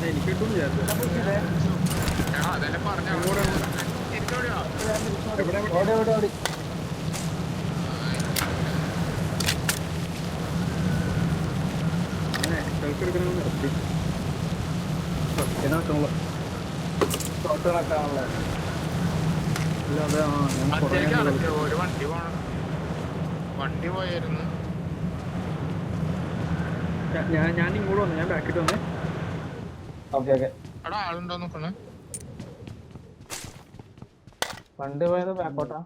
എനിക്ക് കിട്ടുമെന്ന് വിചാരിച്ചു. എടുക്കണമെന്ന് നിർത്തി ഫസ്റ്റിനാക്കാനുള്ള അല്ലാതെ ഒരു വണ്ടി പോയായിരുന്നു. ഞാൻ ഇങ്ങോട്ട് വന്നു, ഞാൻ ബാക്കിട്ട് വന്നേ. അവിടെ ആളുണ്ടോ നോക്കണേ. വണ്ടി പോയത് ബാക്കോട്ടാ.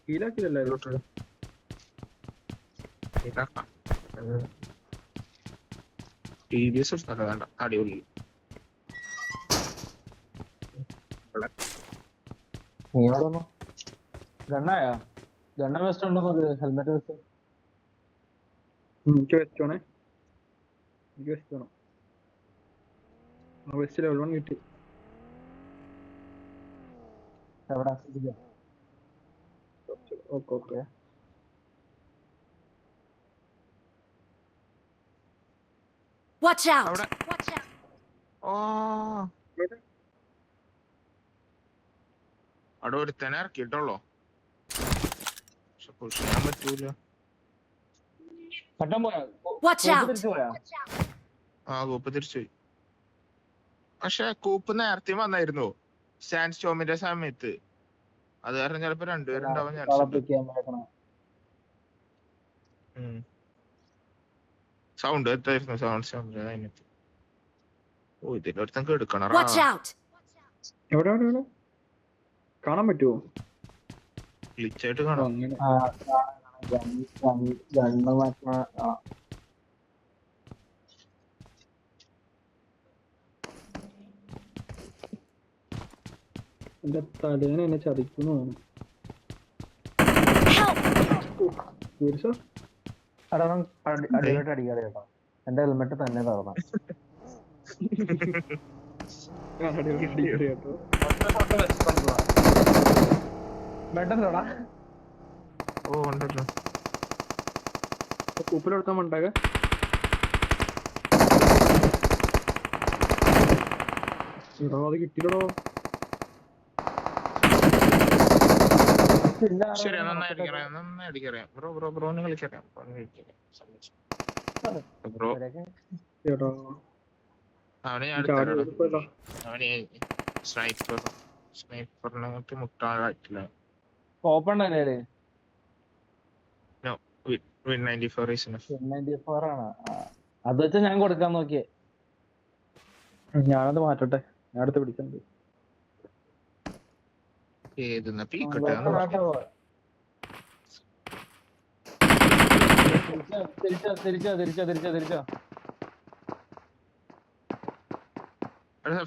ഹീലാക്കിയതല്ലായിരുന്നു. TVS വേണ്ട, അടിപൊളി. ഗണ്ണായോ? ഗണ്ണ വെസ്റ്റ് ഉണ്ടോ? ഹെൽമെറ്റ് വെസ്റ്റ് എനിക്ക് വെസ്റ്റ് വേണേ, എനിക്ക് വെസ്റ്റ് വേണം. വെസ്റ്റ് ലെവൽ 1 കിട്ടി. എവിടെ? Okay okay. Watch out! അവിടെ അവിടെ ഒരുത്തനെ ഇറക്കിയിട്ടുള്ളോ, പക്ഷെ പുഷ് ചെയ്യാൻ പറ്റൂല. പട്ടം പോയാ? Watch out! തിരിച്ചു പോയാ? കൂപ്പ് തിരിച്ചുപോയി. പക്ഷെ കൂപ്പ് നേരത്തെ വന്നായിരുന്നു സാൻഡ് സ്റ്റോമിന്റെ സമയത്ത്. അത് കാരണം ചിലപ്പോ രണ്ടുപേരുണ്ടാവാൻ ചാൻസ് ഉണ്ട്. സൗണ്ട് എത്തായിരുന്നു, സൗണ്ട് അതിനകത്ത്. ഓ, ഇതിന്റെ അടുത്തൊക്കെ എടുക്കണം. Watch out! എവിടെ എവിടെ എവിടെ കാണാൻ പറ്റുമോ? ഗ്ലിച്ചായിട്ട് കാണാം. അങ്ങനെ ഗണ്ണ് മാറ്റണ. എന്റെ തലേനെ എന്നെ ചതിക്കുന്നു. അടിയിലോട്ട് അടിക്കാതെ കേട്ടോ. എന്റെ ഹെൽമെറ്റ് തന്നെ തറന്ന. ബെഡല്ലോടാ. ഓ ഉണ്ടല്ലോ. കൂപ്പിലെടുത്താ മണ്ടാക. അത് കിട്ടിയില്ലടോ. ശരി, നന്നായി അടിക്കറിയാം ബ്രോ. ബ്രോന് കളിക്കറിയാം. ബ്രോ അവനെ അവന് സ്നൈപ്പറിനകത്ത് മുട്ടാളായിട്ടില്ല. ഓപ്പൺ തന്നെ. Win94 ആണ്. അത് വെച്ചാ ഞാൻ കൊടുക്കാൻ നോക്കിയേ. ഞാനത് മാറ്റട്ടെ, ഞാൻ അടുത്ത് പിടിക്കണ്ട്. ഏതെന്നാ പീക്കട്ടെ. തിരിച്ചോ.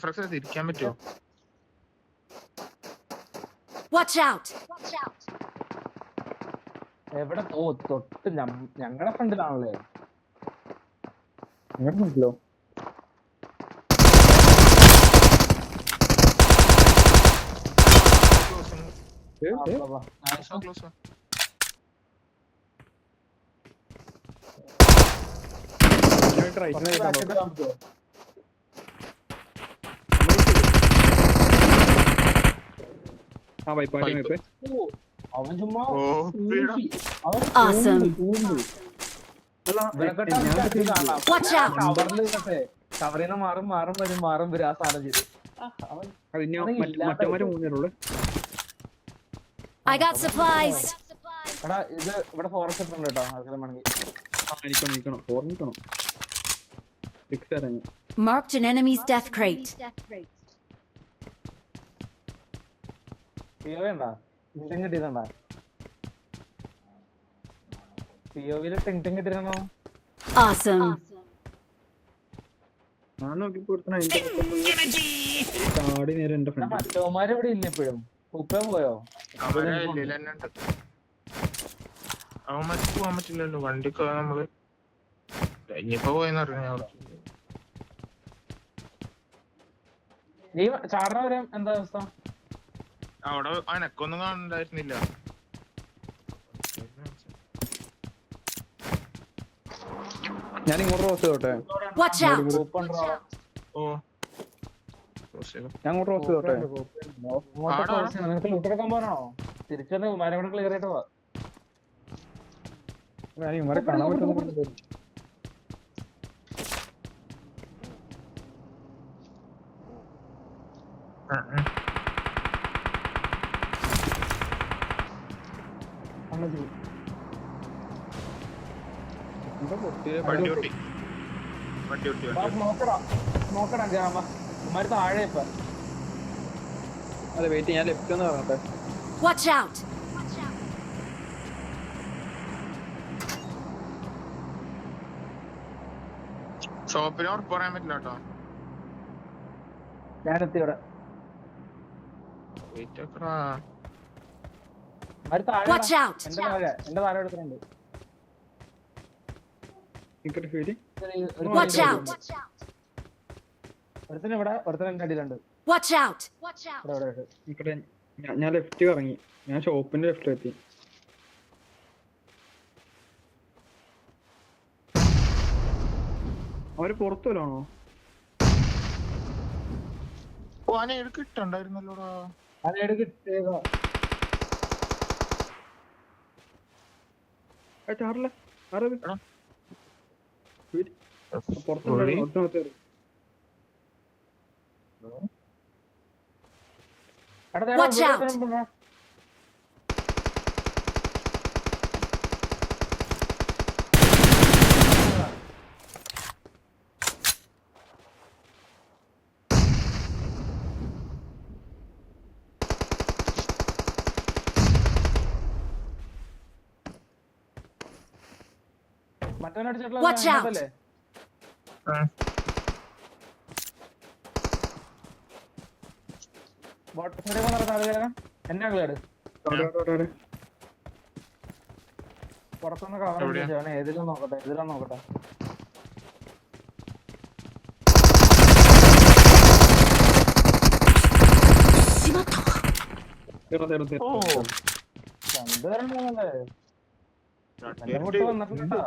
ഫ്രക്സ് തിരിക്കാൻ പറ്റുമോ? Watch out! എവിടെ? തൊട്ട് ഞങ്ങളുടെ ഫ്രണ്ടിലാണല്ലേ. അങ്ങനെ നോക്കില്ലോ. അവൻ ചുമ്മാ Awesome! Watch out! കവറിന്ന് മാറും വരും ആ സാധനം ചെയ്തു. മറ്റന്മാര് മൂന്നേരുള്ളു. I got supplies! എടാ ഇത് ഇവിടെ ഫോറസ്റ്റ് ഉണ്ട് കേട്ടോ. ആൾക്കാരെ നിക്കണം. Marked an enemy's death crate. ടിങ് കിട്ടിയതാ. പിഒവിയില് ടിങ് കിട്ടിയിരുന്നോ? Awesome! ഞാൻ നോക്കിപ്പോ ചാടി നേരെ എന്റെ ഫ്രണ്ട്. മറ്റവന്മാര് ഇവിടെ ഇല്ല ഇപ്പോഴും. ഉപ്പ പോയോ? അവന്മാർ പോവാൻ പറ്റില്ലല്ലോ. വണ്ടിക്ക് നമ്മള് ഇനിയിപ്പോ പോയെന്നറിയാം. നീ ചാടണ വരെ എന്താ അവസ്ഥ? അവിടെ അനക്കൊന്നും കാണണ്ടായിരുന്നില്ല. ഞാൻ ഇങ്ങോട്ട് ക്രോസ് ചെയ്തോട്ടെ. Watch out! ഓ ക്രോസ് ചെയ്തു. ഞാൻ ഇങ്ങോട്ട് ക്രോസ് ചെയ്തോട്ടെ. നിനക്ക് ലൂട്ടെടുക്കാൻ പോകാനാണോ? തിരിച്ചു മരം കൂടെ ക്ലിയർ ആയിട്ട് പോവാ. ഞാൻ ഇവരെ കാണാൻ പറ്റുന്ന വണ്ടി ഓട്ടി വണ്ടി ഓട്ടി വണ്ടി നോക്കടാ ജാമ ഉമ്മാര് താഴെ ഇപ്പൊ. അതെ വെയിറ്റ്, ഞാൻ ലെഫ്റ്റ് എന്ന് പറഞ്ഞോട്ടെ. Watch out! ഷോപ്പിന് ഉറപ്പ് പറയാൻ പറ്റില്ല കേട്ടോ. ഞാനെത്തി ഇവിടെ. വെയിറ്റ് ആക്കടാ. ഉമ്മാര് താഴെ Watch out! എന്റെ താഴെ എടുത്തിട്ടുണ്ട്. ഇങ്ങോട്ട് ഫീല്. Watch out! ഒരുത്തന് ഇവിടെ, ഒരുത്തന് എന്റെ അടിയിലുണ്ട്. Watch out! ഇവിടെ ഇവിടെ ഉണ്ട്. ഇങ്ങോട്ട് ഞാൻ ലെഫ്റ്റ് ഇറങ്ങി. ഞാൻ ഷോപ്പിന്റെ ലെഫ്റ്റ് എത്തി. അവര് പുറത്തു വരാണോ? ഓ ആന എടുക്കിട്ടുണ്ടായിരുന്നല്ലോടാ. അതിനിടെ കിട്ടിയതോ ചാറില്ല. ആരത് എടാ. പുറത്തു ഓടി. Watch out! Watch out! എന്നെ കളി പുറത്തുനിന്ന് കവർ എവിടെയാ? ഏതിലും നോക്കട്ടെ, ഏതിലും നോക്കട്ടെ. ഓ രണ്ടുപേരുണ്ടല്ലേ? വിട്ട് വന്നിട്ടുണ്ടോ?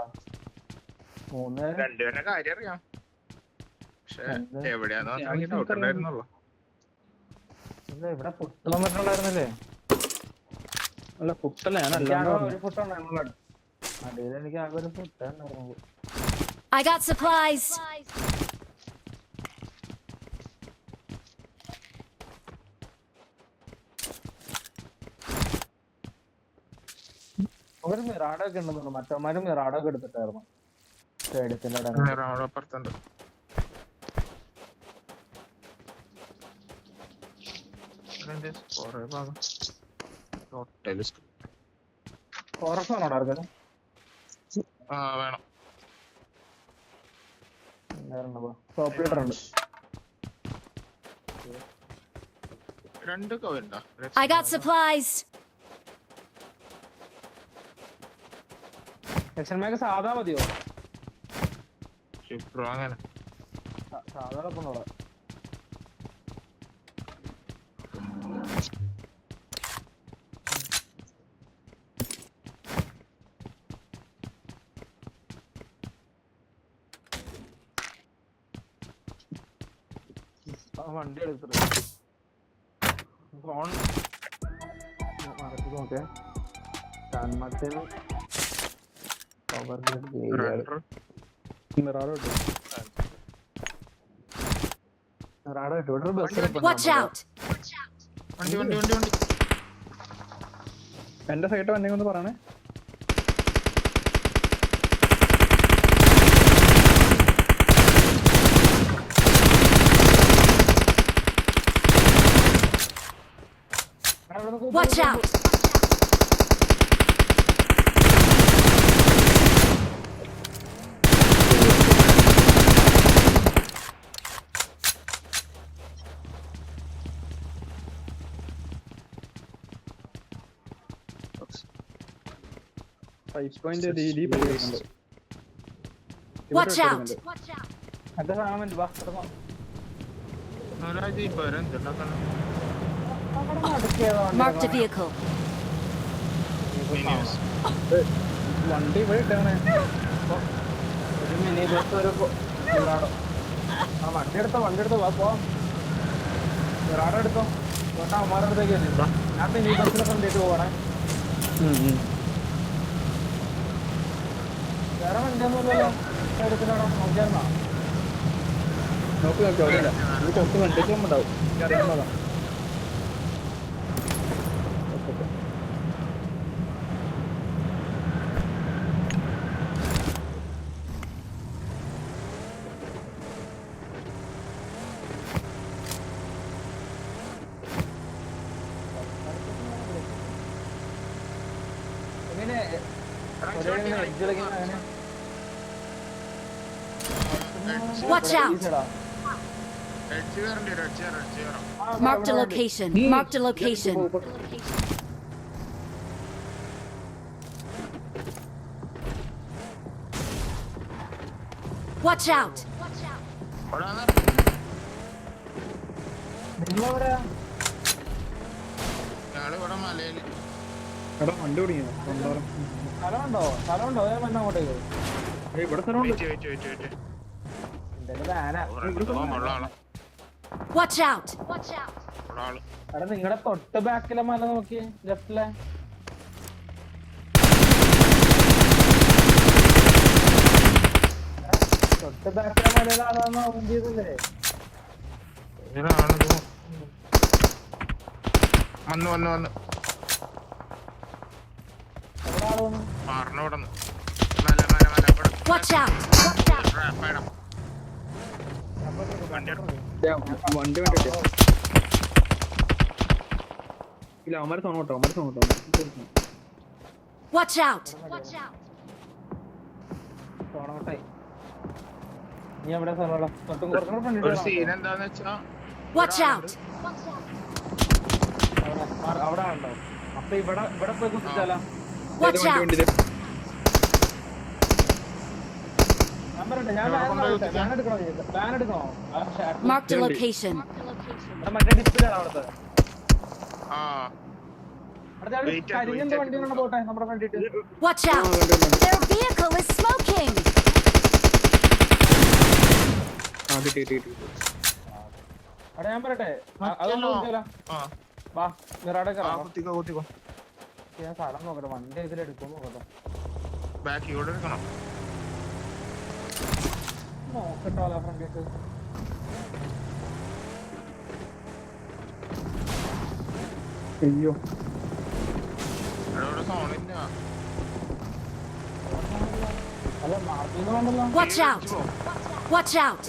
മൂന്നുപേര്. രണ്ടുപേരുടെ കാര്യം അറിയാം. പക്ഷെ എന്ത്? എവിടെയാന്ന് നോക്കണ്ടായിരുന്നുള്ളു. ഇല്ല, ഇവിടെ ഫുട്ട് വന്നിട്ടുണ്ടായിരുന്നില്ലേ? അല്ല ഫുട്ടല്ല, ഞാൻ എനിക്ക് ആകെ അല്ലാണ്ട് ഒരു ഫുട്ട് ഉണ്ടായിരുന്നു. അടിയിൽ എനിക്ക് ആകെ ഒരു ഫുട്ട് ഉണ്ടായിരുന്നു. I got supplies! ഒരു മിറാഡൊക്കെ ഉണ്ടെന്നുള്ളു. മറ്റന്മാരും മിറാഡൊക്കെ എടുത്തിട്ടായിരുന്നു സ്റ്റേഡിയത്തിന്റെ അവിടെ അപ്പുറത്തുണ്ട്. കൊറേ ഭാഗം ഫോറസ്റ്റ് ആണോ ഇറക്കുന്നത്? ആ വേണം. ടോപ്പ് ലീഡർ ഉണ്ട്. രണ്ട് കവറുണ്ടോ? I got supplies! Section make സാധാ മതിയോ? ഷിപ്രോ അങ്ങനെ സാധാ കുഴപ്പമൊന്നുമില്ല. വണ്ടി എടുത്തിട്ട് ഫോൺ മറച്ചു നോക്കേ. റണ്ണർ. മിറാഡോ ഇട്ടു. മിറാഡോ ഇട്ടു. ഇവിടെ ബസ് Watch out! വണ്ടി വണ്ടി വണ്ടി വണ്ടി. എന്റെ സൈഡ് വണ്ടി ഒന്ന് പറയണേ. Watch out! Watch out! മറ്റേ സാധനം വാ ഒരാഴ്ച ഇപ്പൊ എന്തുണ്ടാക്കണം? Marked a vehicle. മിനിമസ് വണ്ടി ഇവിടെ ഇട്ടാണ് ഒരു മിനി ബസ് ഒരു മിറാഡോ. ആ വണ്ടി എടുത്തോ വാ പോവാം. മിറാഡോ എടുത്തോ തൊട്ടാ അമ്മാരുടെ അടുത്തേക്ക് വന്നിട്ടോ. ഞാൻ മിനി ബസ്സിനെ കണ്ടിട്ട് പോകണേ. വേറെ വണ്ടിയൊന്നുമില്ലല്ലോ എടുത്തിട്ടാണോ നോക്കിയായിരുന്നോ? നോക്കി അവിടെ ഇല്ല. ഇത് കുറച്ച് വണ്ടിക്ക് ഉണ്ടാവും. അറിയാവുന്നതാ. എങ്ങനെ എഡ്ജിലൊക്കെ അങ്ങനെ Watch out! എഡ്ജ് കയറേണ്ടി വരും എഡ്ജ് കയറാം. Marked a location. Marked a location. Watch out! അവിടെ വന്ന് നിങ്ങളെവിടെയാ? ഞങ്ങളിവിടെ മലയില് എടാ വണ്ടി ഓടിക്കുന്നു. സ്ഥലമുണ്ടോ ഞാൻ വന്ന അങ്ങോട്ടേക്ക്. ഇവിടെ സ്ഥലമുണ്ട്. വെയിറ്റ് എന്തായാലും വേന. ഉള്ള Watch out! ആള് എടാ നിങ്ങളുടെ തൊട്ട് ബാക്കിലെ മല നോക്കി ലെഫ്റ്റിലെ. തൊട്ട് ബാക്കിലെ മലയിലാണെന്ന് ഓൺ ചെയ്തല്ലേ? ഇങ്ങനാണിത്. വന്ന് എവിടെ ആള് വന്നു? മാറണ ഇവിടെ Watch out! വണ്ടി വേണ്ടിട്ടോ. ഇല്ല അവന്മാരെ സോൺ കേട്ടോ. Watch out! പോണോട്ടെ. നീ എവിടെ സ്ഥലമുള്ള തൊട്ടും കുറച്ചും കൂടെ ഒരു സീൻ ഫ്രണ്ടിൽ എന്താന്ന് വെച്ചാ Watch out! അവിടെ ഉണ്ടോ? അപ്പൊ ഇവിടെ പോയി കുത്തിച്ചാലോ? Watch out! ഞാൻ പറയട്ടെ, ഞാൻ പ്ലാൻ എടുക്കണോ? Marked a location. മറ്റേ ഡിസ്പ്ലേ ആണ് അവിടുത്തെ. ആ കരിഞ്ഞെന്ത് വണ്ടി കൊണ്ട് പോട്ടെ നമ്മുടെ കണ്ടിട്ട്. Watch out! Their vehicle is smoking! അവിടെ ഞാൻ പറയട്ടെ, അതൊന്നും കുത്തിച്ചാലോ? ആ വാ മിറാടെ കയറാം. കുത്തിക്കോ ഞാൻ സ്ഥലം നോക്കട്ടെ, വണ്ടി ഇതിലെടുക്കും നോക്കട്ടെ. ബാക്കി ഇവിടെ എടുക്കണം. നോക്കട്ടോ ഫ്രണ്ടിട്ട്. അയ്യോ ഇവിടെ സോണില്ല. അല്ല മാർക്കിന്ന് വേണ്ടല്ലോ. Watch out! Watch out!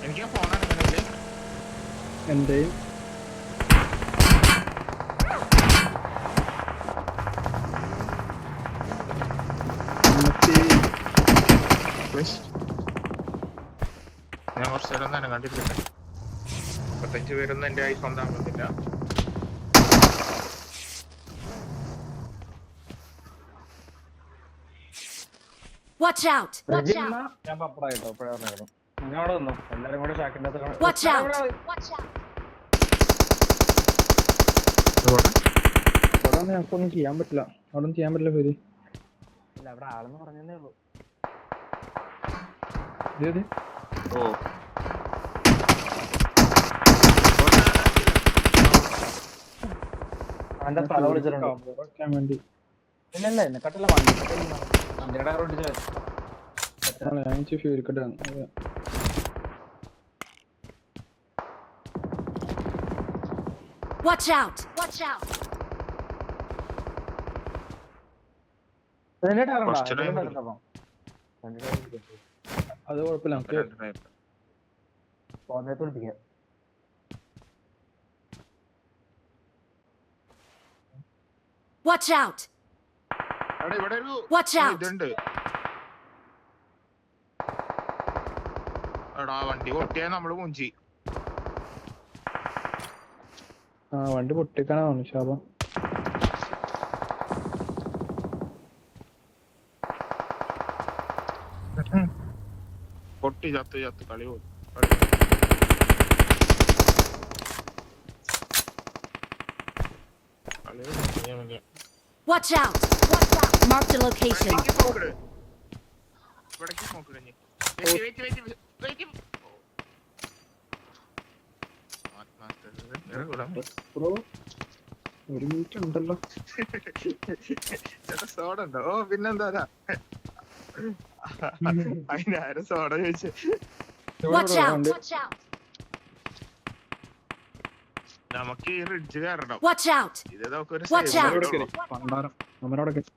എനിക്ക് ആ ഫോൺ എടുക്കണില്ലേ? എന്തേ ഞാൻ കുറച്ച് നേരം തന്നെ കണ്ടിട്ടില്ല. 35 പേരൊന്നും എന്റെ ആയി സ്വന്തമാകുന്നില്ല. Watch out! ഞാൻ പപ്പടായിട്ടോ ഇപ്പഴായിരുന്നു. നിങ്ങൾ അവിടെ നിന്നു എല്ലാരും കൂടെ ഷാക്കിന്റെ അകത്ത് Watch out! അവിടെ ഞങ്ങൾക്കൊന്നും ചെയ്യാൻ പറ്റില്ല. അവിടെ ഒന്നും ചെയ്യാൻ പറ്റില്ല. പേര് ഇല്ല അവിടെ ആളെന്ന് പറഞ്ഞതേ ഉള്ളൂ. ഓ അവന്റെ സ്ഥലം വിളിച്ചിട്ടുണ്ട്. വേണ്ടി ഇല്ല എന്നെ കട്ടില്ല വണ്ടിയുടെ ടയർ ഒട്ടിച്ചു. ഞാൻ ഫ്യൂൽ കട്ടാണ്. Watch out! Watch out! ഇതിന്റെ ടയർ ഉണ്ടോ? First time അത് കുഴപ്പമില്ല. നമുക്ക് പോന്നേത്ത് വിളിപ്പിക്കാം. Watch out! ഇവിടെ ഒരു Watch out! ഇതുണ്ട്. എടാ വണ്ടി പൊട്ടിയാ നമ്മള് മുഞ്ചി. വണ്ടി പൊട്ടിക്കാനാണ് ശാപം. പൊട്ടി ചത്ത് കളി പോയി. Watch out! Marked a location. വണ്ടിക്ക് പോക്കിട്. ഇവിടേക്ക് പോക്കിട് ഇനി. വെയിറ്റ്. ബ്രോ 1 മിനിറ്റ് ഉണ്ടല്ലോ. സോഡ ഉണ്ടോ? ഓ പിന്നെന്താ അതിനാരും സോഡ ചോദിച്ചു. Watch out! നമുക്ക് ഈ റിഡ്ജ് കയറണം. Watch out! ഇത് നമുക്കൊരു Watch out. അവിടെ കയറി പണ്ടാരം നമ്മളവിടെ കയറി.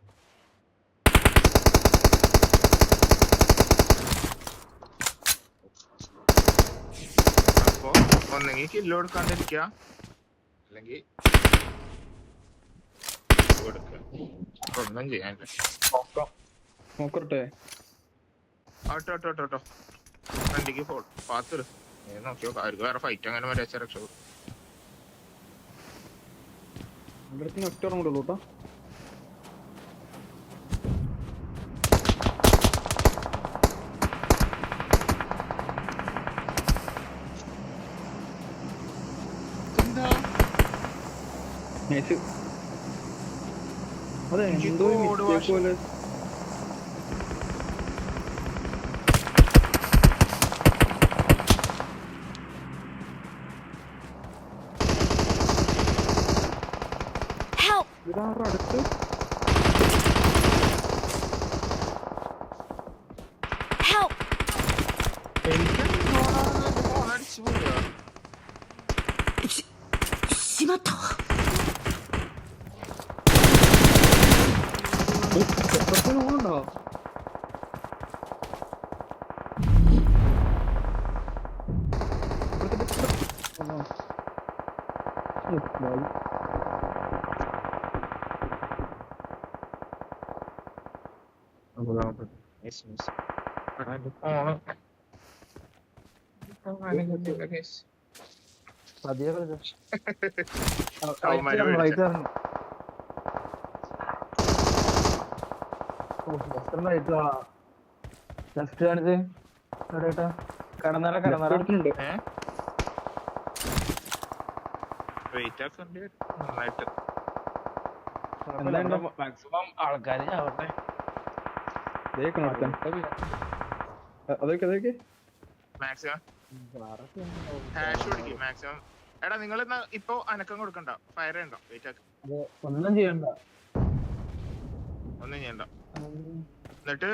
അപ്പൊ ഒന്നെങ്കിൽ കില്ല് കൊടുക്കാണ്ടിരിക്ക, അല്ലെങ്കിൽ കൊടുക്ക. ഒന്നും ചെയ്യാനില്ല. നോക്കട്ടെ. ഓട്ടോ വണ്ടിക്ക് പാത്തിട്. നോക്കിയോ അവർക്ക് വേറെ ഫൈറ്റ് അങ്ങനെ വരെ രക്ഷപ്പെടും. എൻ്റെ അടുത്ത് ഒറ്റ കൂടെ ഉള്ളൂ കേട്ടോ. നൈസ്. അതെ എന്തോ മിസ്റ്റേക്ക് പോലെ. Help! ഇതാരുടെ അടുത്ത് Help! എനിക്ക് ഫോൺ അടിച്ചു പോവുക. しまった。പോകണ്ടോ? ജസ്റ്റ് കാണിച്ച് കടന്നറ എടുത്തിട്ടുണ്ട്. വെയിറ്റ് ആക്കേണ്ടി വരും നന്നായിട്ട്. മാക്സിമം ആൾക്കാര് ചാവട്ടെ. ഇതേക്കണം അടുത്ത. അതൊക്കെ മാക്സിമം ഹാഷ് പിടിക്കും. മാക്സിമം എടാ നിങ്ങൾ ഇപ്പൊ അനക്കം കൊടുക്കണ്ട. ഫയർ ഉണ്ടോ? വെയിറ്റ് ആക്കി ഒന്നും ചെയ്യണ്ട. ഒന്നും ചെയ്യണ്ട. എന്നിട്ട്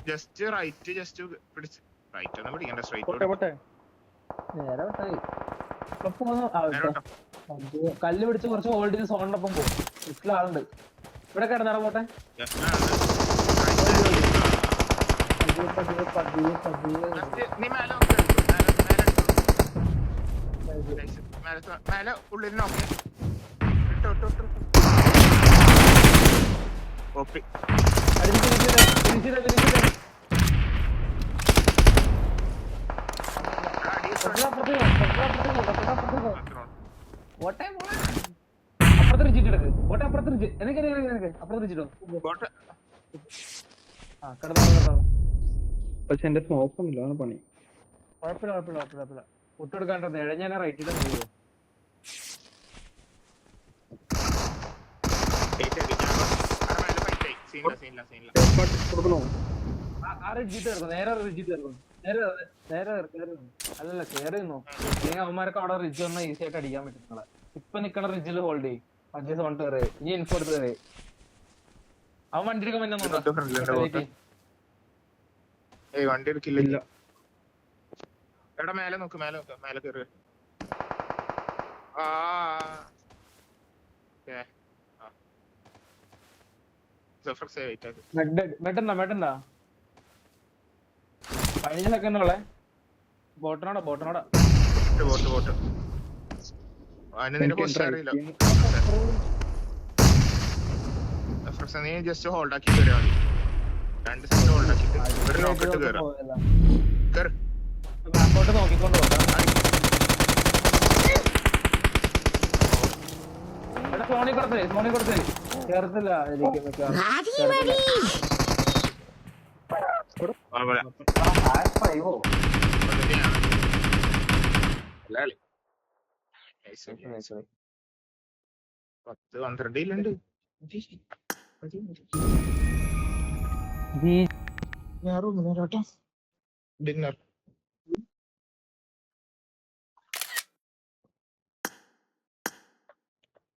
ജസ്റ്റ് റൈറ്റ് ജസ്റ്റ് പിടിച്ച് റൈറ്റ് ഒന്നും പിടിക്കണ്ട. സ്ട്രൈറ്റ് പോട്ടെ. നേരെ വിട്ടായി. കല്ല് പിടിച്ച് കുറച്ച് ഹോൾഡ് ചെയ്ത് സോണിനൊപ്പം പോകും. ലിസ്റ്റിൽ ആളുണ്ട്. ഇവിടെ കിടന്നാറ പോട്ടെ. നീ മേലെ മേലെ ഉള്ളിൽ നോക്കി കോപ്പി. അപ്പുറത്ത് റിച്ചിട്ടെടുക്ക്. ഓട്ടെ അപ്പുറത്ത് റിച്ച്. എനിക്ക് അപ്പുറത്ത് റിച്ചിട്ടോ. ആ കിടന്നോ. പക്ഷെ എന്റെ സ്മോക്കൊന്നുമില്ല, അതാണ് പണി. കുഴപ്പമില്ല. ഒട്ടെടുക്കാണ്ടോ ഇഴഞ്ഞാൽ റൈറ്റിട്ട് പോകുമോ? കൊടുക്കണോ? ആ റിജിറ്റ് ഇറക്കും. നേരെ റിജിറ്റ് ഇറക്കും. നേരെ അല്ലല്ല കയറി നിന്നോ. അല്ലെങ്കിൽ അവന്മാരൊക്കെ അവിടെ റിജ് വന്നാൽ ഈസി ആയിട്ട് അടിക്കാൻ പറ്റും നിങ്ങളെ. ഇപ്പൊ നിക്കണ റിജിൽ ഹോൾഡ് ചെയ്യും. മറ്റേ സോൺ കയറി ഇനി ഇൻഫോ എടുത്ത് കയറി. അവൻ വണ്ടി എടുക്കാൻ പറ്റുന്നുണ്ടോ? വണ്ടി എടുക്കില്ല. എടാ മേലെ നോക്ക് മേലെ കയറി. മെട്ടുണ്ടാ 15 സെക്കൻഡോളെ. ബോട്ടിനോടാ ബോട്ട് അതിന് നിന്റെ പൊസിഷൻ അറിയില്ല. നീ ജസ്റ്റ് ഹോൾഡ് ആക്കി കയറിയാ മതി. 2 സെക്കൻഡ് ഹോൾഡ് ആക്കിട്ട് ഒരു നോക്കിട്ട് കയറാം. ബാക്കോട്ട് നോക്കിക്കൊണ്ട് പോകാം. ഫോണിൽ കൊടുത്തേ ചേർത്തില്ല. പത്ത് 12 ഉണ്ട്. ഞാൻ റൂമിൽ ഡിന്നർ